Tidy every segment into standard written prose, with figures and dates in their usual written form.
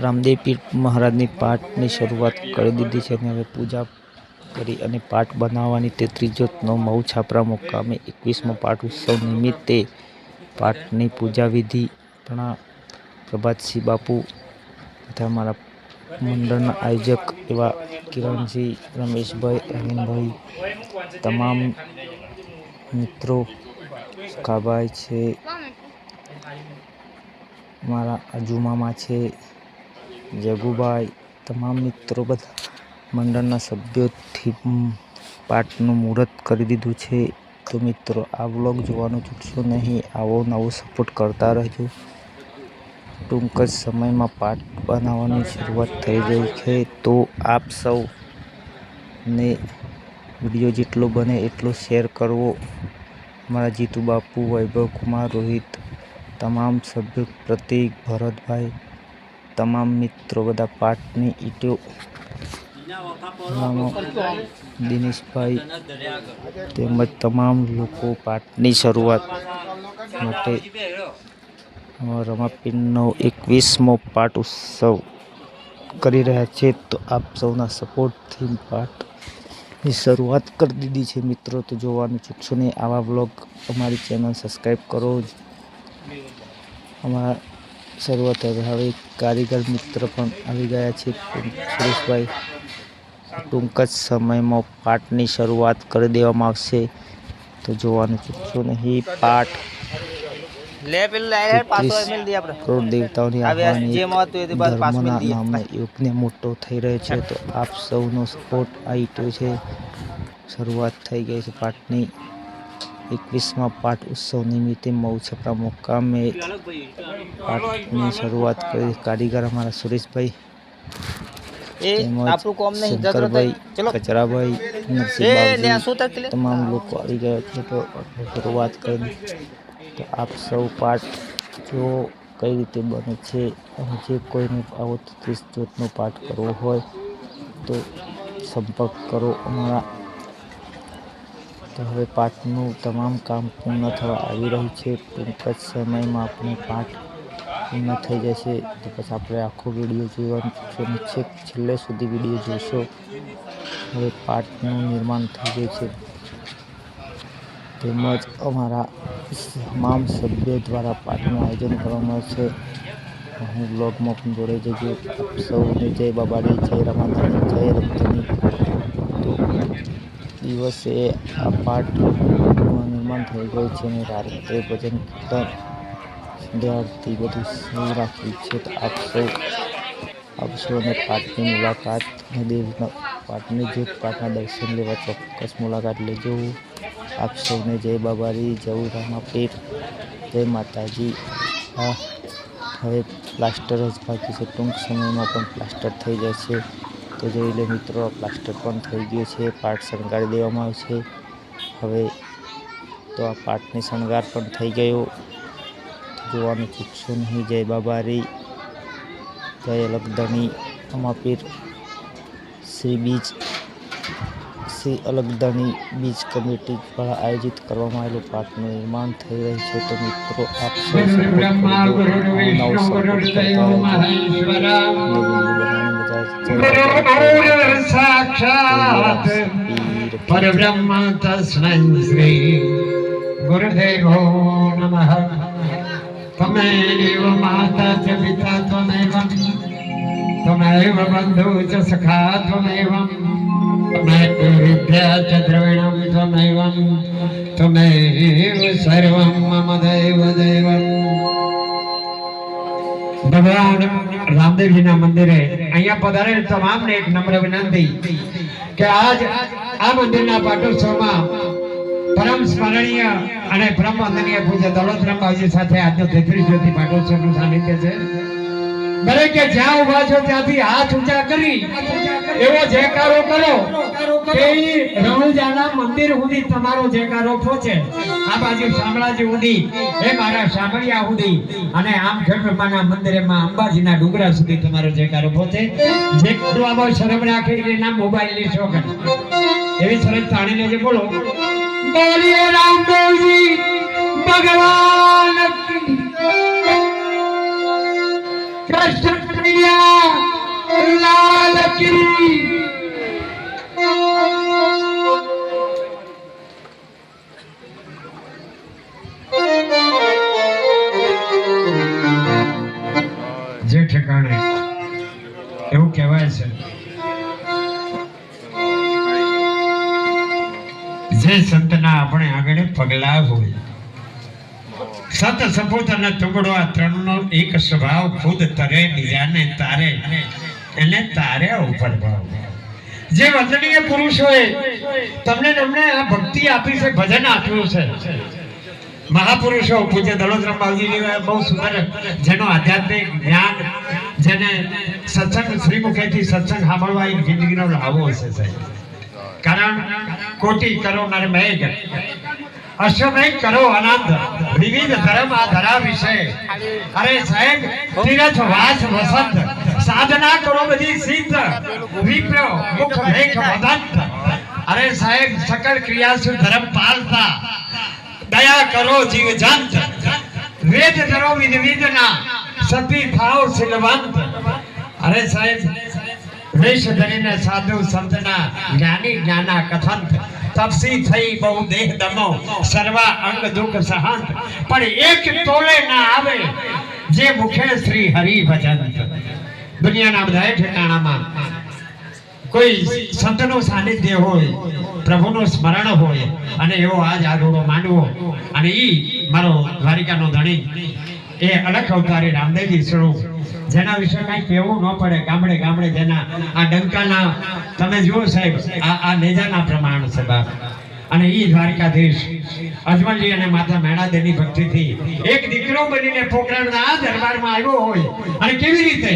રામદેવ પીર મહારાજની પાઠની શરૂઆત કરી દીધી છે અને હવે પૂજા કરી અને પાઠ બનાવવાની 33 મહુ છાપરા મુકામે 21મો પાઠ ઉત્સવ નિમિત્તે પાઠની પૂજા વિધિ પણ પ્રભાતસિંહ બાપુ તથા અમારા મંડળના આયોજક એવા કિરણજી, રમેશભાઈ, અરવિંદભાઈ, તમામ મિત્રો, સુખાભાઈ છે, મારા આજુમામા છે, જગુભાઈ, તમામ મિત્રો બધા મંડળના સભ્યોથી પાઠનું મુહૂર્ત કરી દીધું છે. તો મિત્રો આ વ્લોગ જોવાનું ચૂકશો નહીં. આવો નવો સપોર્ટ કરતા રહેજો. ટૂંક જ સમયમાં પાઠ બનાવવાની શરૂઆત થઈ ગઈ છે. તો આપ સૌને વિડીયો જેટલો બને એટલો શેર કરવો. અમારા જીતુ બાપુ, વૈભવ કુમાર, રોહિત, તમામ સભ્યો, પ્રતિક, ભરતભાઈ, તમામ મિત્રો બધા પાઠની ઈટો, દિનેશભાઈ તેમજ તમામ લોકો પાઠની શરૂઆત માટે રમાપીરનો 21મો પાઠ ઉત્સવ કરી રહ્યા છે. તો આપ સૌના સપોર્ટથી પાઠની શરૂઆત કરી દીધી છે મિત્રો. તો જોવાનું ચૂકશો નહીં. આવા વ્લોગ અમારી ચેનલ સબસ્ક્રાઈબ કરો. અમારા શરૂઆત હવે કારીગર મિત્ર પણ આવી ગયા છે. સુરેશભાઈ ટૂંક જ સમયમાં પાઠની શરૂઆત કરી દેવામાં આવશે. તો જોવાનું ચૂકશો નહીં. પાઠ કરોડ દેવતાઓની આહ્વાન ધર્મના નામે યુગને મોટો થઈ રહ્યો છે. તો આપ સૌનો સપોર્ટ આ ઈટો છે. શરૂઆત થઈ ગઈ છે પાઠની 21મા પાઠ ઉત્સવ નિમિત્તે મહુ છાપરા મુકામે પાઠની શરૂઆત કરી કારીગર અમારા સુરેશભાઈ, શંકરભાઈ, કચરાભાઈ, નરસિંહભાઈ, તમામ લોકો આવી ગયા છે. તો શરૂઆત કરી. તો આપ સૌ પાઠ જો કઈ રીતે બને છે અને જે કોઈને આવો 33 પાઠ કરવો હોય તો સંપર્ક કરો અમારા. તો હવે પાઠનું તમામ કામ પૂર્ણ થવા આવી રહ્યું છે. ટૂંક જ સમયમાં આપણે પાઠ પૂર્ણ થઈ જશે. તો પછી આપણે આખો વિડીયો જોવાનું છે. છેલ્લે સુધી વિડીયો જોશો. હવે પાઠનું નિર્માણ થઈ ગયું છે તેમજ અમારા તમામ સભ્યો દ્વારા પાઠનું આયોજન કરવામાં આવશે. હું બ્લોગમાં પણ જોડાઈ જજો. આપ સૌને જય બાબારી, જય રામાધણી, જય રક્તની. તો દિવસે આ પાઠનું નિર્માણ થઈ ગયું છે અને રાત્રે ભજન કીર્તન, સંધ્યા આરતી બધું સહી રાખ્યું છે. તો આપ સૌને પાઠની મુલાકાત પાઠની જે પાઠના દર્શન લેવા ચોક્કસ મુલાકાત લેજો. આપ સૌને જય બાબારી, જય રામાપીર, જય માતાજી. હવે પ્લાસ્ટર જ બાકી છે. ટૂંક સમયમાં પણ પ્લાસ્ટર થઈ જશે. તો જોઈ લે મિત્રો, પ્લાસ્ટર પણ થઈ ગયું છે. પાઠ શણગારી દેવામાં આવે છે હવે. તો આ પાઠની શણગાર પણ થઈ ગયો. જોવાનું ચૂકશો નહીં. જય બાબારી, જય અલગધણી, રામાપીર શ્રી અલગધણી બીજ કમિટી દ્વારા આયોજિત કરવામાં આવેલું પાઠનું નિર્માણ થઈ રહ્યું છે. તો મિત્રો આપ સૌ પરબ્રહ્મ તસ્મૈ શ્રી ગુરુદેવો નમઃ. ત્વમેવ માતા ચ પિતા ત્વમેવ બંધુ ચ સખા ત્વમેવ વિદ્યા ચ દ્રવિણમ ત્વમેવ સર્વં મમ દેવ દેવમ. ભગવાન રામદેવજીના મંદિરે અહીંયા પધારેલ તમામને એક નમ્ર વિનંતી કે આજ આ મંદિરના પાટોત્સવમાં પરમ સ્મરણીય અને પરમ વંદનીય પૂજ્ય દોલતરામ બાપુજી સાથે આજનો 33 પાટોત્સવનું સાનિધ્ય છે. દરેકે જ્યાં ઉભા છો ત્યાંથી હાથ ઊંચા કરી એવો જયકારો કરો કે રણુજાના મંદિર સુધી તમારો જયકારો પહોંચે. આ બાજુ શામળાજી સુધી, એ મારા શામળિયા સુધી, અને આમ ખેડબ્રહ્માના મંદિરે માં અંબાજીના ડુંગરા સુધી તમારો જયકારો પહોંચે. જે કરવામાં શરમ રાખીને ના મોબાઈલની શોખ એવી શરત તાણીને જે બોલો બોલીએ રામદેવજી ભગવાન. કૃષ્ણ કનૈયા લાલ કી જે ઠેકાણે એવું કહેવાય છે જે સંતના આપણે આગળ પગલા હોય સત સપૂત અને ટુકડો આ ત્રણનો એક સ્વભાવ ખુદ તરે બીજાને તારે એને તાર્યા ઉપર ભાવ જે વંદનીય પુરુષોએ તમને આ ભક્તિ આપી છે ભજન આપ્યું છે મહાપુરુષો પૂજ્ય દલોદરામ બાવજીની બહુ સુંદર જેનો આધ્યાત્મિક જ્ઞાન જેને સત્સંગ શ્રીમુખેથી સત્સંગ સાંભળવા એક જિંદગીનો લાવો હશે સાહેબ કારણ કોટી કરો નર મેઘ અશ્વમેઘ કરો આનંદ વિવિધ ધર્મ આ ધરા વિશે અરે સાહેબ તીરથ વાસ વસંત સાધના કરો બધી સિદ્ધ વિપ્ર મુખ લેખ વદંત અરે સાહેબ સકળ ક્રિયાસુ ધર્મ પાલતા દયા કરો જીવ જંત વેદ કરો વિધના સતી થાવ સિલવંત અરે સાહેબ વેશ ધરીને સાધુ સંતના જ્ઞાની જ્ઞાના કથંત તપસી થઈ બહુ દેહ દમો સર્વા અંગ દુઃખ સહંત પણ એક તોલે ના આવે જે મુખે શ્રી હરિ ભજંત દુનિયાના બધા ઠેકાણામાં કોઈ સંતનું સાનિધ્ય હોય પ્રભુનું સ્મરણ હોય અને એવો આજ આરોડો માંડવો અને ઈ મારો દ્વારિકાનો ધણી એ અલખ અવતારી રામદેવજી સ્વરૂપ જેના વિશે કઈ કહેવું ન પડે ગામડે ગામડે જેના આ ડંકાના તમે જુઓ સાહેબ આ નેજાના પ્રમાણ છે બાપ અને ઈ દ્વારકાધીશ અજમલજી અને માતા મેણાદેવી ભક્તિથી એક દીકરો બનીને પોખરણના દરબારમાં આવ્યો હોય અને કેવી રીતે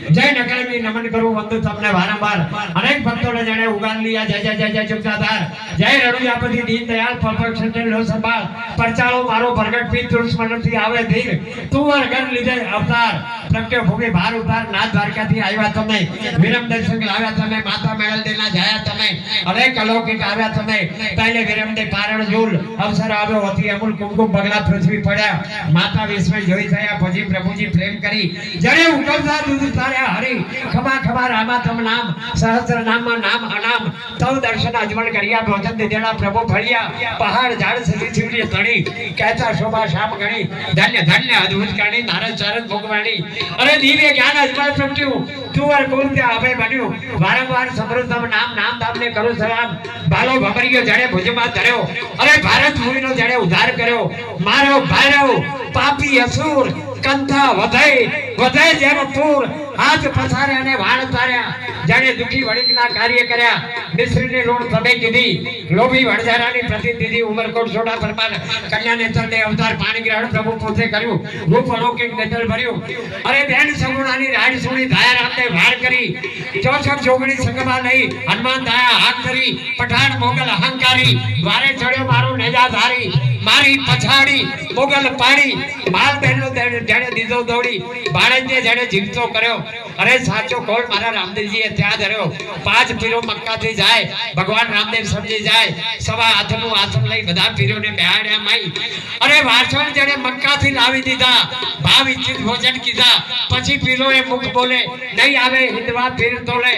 જય નકળની નમન કરું વંદુ તમને વારંવાર અનેક ભક્તોને જાણે ઉગાન લીયા જય જય જય જય ચુક્તાધાર જય રણુજાપતિ દીન દયાળ પરફેક્શન લો સંભાળ પરચાળો મારો પ્રગટ પી તુલસ્મરણથી આવે ધીર તું વરગન લીધે અવતાર પ્રગટ્યો ભૂમિ ભાર ઉતાર નાથ દ્વારકાથી આવ્યા તમે વિરમ દર્શન લાવ્યા તમે માતા મેળલદેના જાયા તમે અનેક અલૌકિક આવ્યા તમે પહેલે વિરમદે પારણ ઝૂલ અવસર આવ્યો હતી અમૂલ કુમકુમ પગલા પૃથ્વી પડ્યા માતા વિસ્મય જોઈ થયા પછી પ્રભુજી પ્રેમ કરી જડે ઉકળતા દૂધ તાર્યા હરી ખમા ખમા રામા તમ નામ સહસ્ત્ર નામમાં નામ અનામ તવ દર્શન અજમલ કર્યા ભોજન દીધેલા પ્રભુ ફળ્યા પહાડ ઝાડ સજી છીવડી તણી કહેતા શોભા શામ ગણી ધન્ય ધન્ય અદ્ભુત કરણી નારદ ચરણ ભોગવાણી અરે દિવ્ય જ્ઞાન અજમલ પ્રગટ્યું તુવર કુલ તે હવે બન્યું વારંવાર સમૃદ્ધમ નામ નામ દામને કરું સલામ બાલો ભમરીયો જડે ભુજમાં ધર્યો અરે ભારત ભૂમિનો જડે ઉદ્ધાર કર્યો મારો ભાર્યો પાપી અસુર કંથા વધે જેમ પૂર હાથ પસારે અને વાણ તાર્યા જાણે દુખી વણિકના કાર્ય કર્યા મિશ્રીને રોડ તબે કીધી લોભી વણઝારાની પ્રતિનિધિ ઉમરકોટ સોડા પરમાર કન્યા નેત્રને અવતાર પાણી ગ્રહણ પ્રભુ પોતે કર્યું રૂપ અલૌકિક નેત્ર ભર્યું અરે બેન સગુણાની રાડ સુણી ધાયા રામદેવ વાર કરી ચોસઠ જોગણી સંગમાં નહીં હનુમાન દાયા હાથ કરી પઠાણ મોગલ અહંકારી દ્વારે ચડ્યો મારો નેજાધારી મારી પછાડી મોગલ પાડી માલ બહેનો જેણે દીધો દોડી બાળકને જેણે જીવતો કર્યો અરે સાચો કોલ મારા રામદેવજીએ ત્યાં ધર્યો પાંચ પીરો મક્કાથી જાય ભગવાન રામદેવ સમજી જાય સવા હાથનું આસન લઈ બધા પીરોને બેહાડ્યા માઈ અરે વાસણ જેણે મક્કાથી લાવી દીધા ભાવ ઇચ્છિત ભોજન કીધા પછી પીરોએ મુખ બોલે નહીં આવે હિંદવા પીર તોલે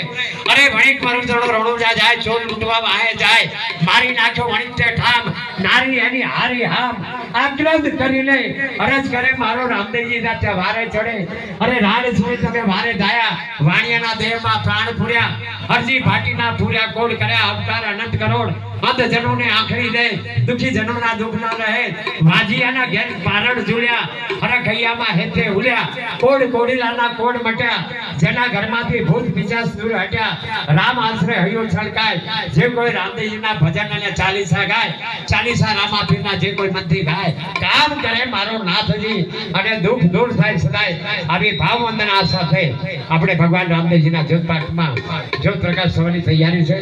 અરે વણિક મરુદડો રણુજા જાય ચોર લૂંટવા વાહે જાય મારી નાખ્યો વણિક તે ઠામ નારી એની હારી હામ આગ્રહ કરીને અરજ કરે મારો રામદેવજી ના વારે ચડે અરે રાડ સુઈ તમે વારે દાયા વાણિયાના દેહમાં પ્રાણ પૂર્યા હરજી ભાટીના પૂર્યા કોડ કર્યા અવતાર અનંત કરોડ અંધ જનોને આખરી દે દુખી જનોના દુઃખ ના રહે વાજીયાના ઘેર પારણ ઝૂલ્યા હરખૈયામાં હેતે હુલ્યા કોડ કોડીલાના કોડ મટ્યા જેના ઘરમાંથી ભૂત પિશાચ દૂર હટ્યા રામ આશ્રે હૈયો છલકાય જે કોઈ રામદેવજીના ભજન અને ચાલીસા ગાય ચાલીસા રામાપીરના જે કોઈ મંત્રી ગાય કામ કરે મારો નાથજી અને દુઃખ દૂર થાય સદાય આવી ભાવ વંદના સાથે આપણે ભગવાન રામદેવજીના જ્યોત પાઠમાં જ્યોત પ્રકાશ થવાની તૈયારી છે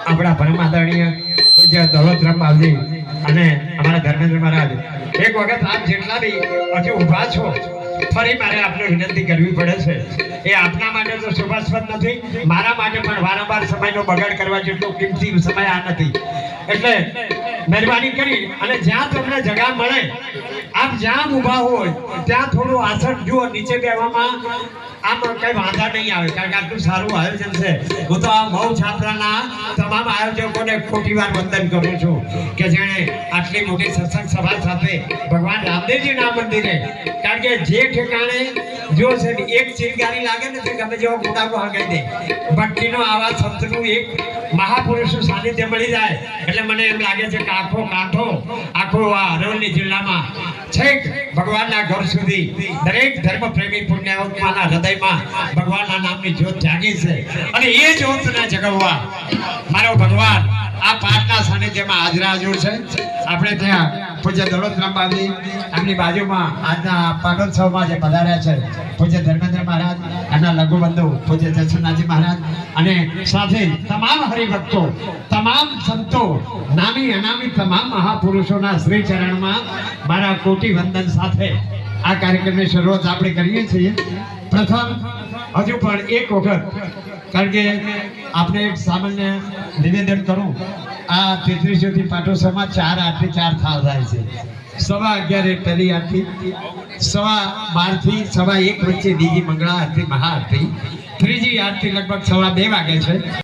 આપણા પરમ આદરણીય પૂજ્ય દલોદરામ બાવજી અને અમારા ધર્મેન્દ્ર મહારાજ એક વખત આપ જેટલા બી હજુ ઊભા છો ફરી મારે આપને વિનંતી કરવી પડે છે એ આપના માટે તો શોભાસ્પદ નથી મારા માટે પણ વારંવાર સમયનો બગાડ કરવા જેટલો કિંમતી સમય આ નથી એટલે મહેરબાની કરી અને જ્યાં તમને જગા મળે આપ જ્યાં ઊભા હોય ત્યાં થોડું આસન જુઓ, નીચે બેવામાં આમ કઈ વાંધા નહીં આવે, કારણ કે આટલું સારું આયોજન છે. હું તો આ મહુ છાત્રાના તમામ આયોજકોને ખોટી વાર વંદન કરું છું કે જેણે આટલી મોટી સત્સંગ સભા સાથે ભગવાન રામદેવજીના મંદિરે, કારણ કે જે ઠેકાણે જો છે ને એક ચિનગારી લાગે ને તો ગમે જેવો ગુડાકો હગાઈ દે. ભક્તિનો આવા સંતનું એક મહાપુરુષનું સાનિધ્ય મળી જાય એટલે મને એમ લાગે છે કે આખો કાંઠો આખો આ અરવલ્લી જિલ્લામાં છેક ભગવાનના ઘર સુધી દરેક ધર્મ પ્રેમી પુણ્યાત્માના હૃદયમાં ભગવાનના નામની જ્યોત જાગી છે અને એ જ્યોતને જગાવવા મારો ભગવાન આ પાઠના સાનિધ્યમાં હાજર હાજર છે. આપણે ત્યાં પૂજ્ય દોલતરામ બાબી, એમની બાજુમાં આજના પાટોત્સવમાં જે પધાર્યા છે પૂજ્ય ધર્મેન્દ્ર મહારાજ, એમના લઘુબંધુ પૂજ્ય જસવંતનાથજી મહારાજ અને સાથે તમામ હરિભક્તો, તમામ સંતો, નામી અનામી તમામ મહાપુરુષોના શ્રી ચરણમાં મારા કોટી વંદન સાથે આ કાર્યક્રમની શરૂઆત આપણે કરીએ છીએ. પ્રથમ હજુ પણ એક વખત, કારણ કે આપણે એક સામાન્ય નિવેદન કરું, આ 33 જ્યોતિ પાટોત્સવમાં 4 આરતી 4 થાળ થાય છે. 11:15 પહેલી આરતી, 12:30 થી 1:15 વચ્ચે બીજી મંગળા આરતી મહા આરતી, ત્રીજી આરતી લગભગ 2:15 વાગે છે.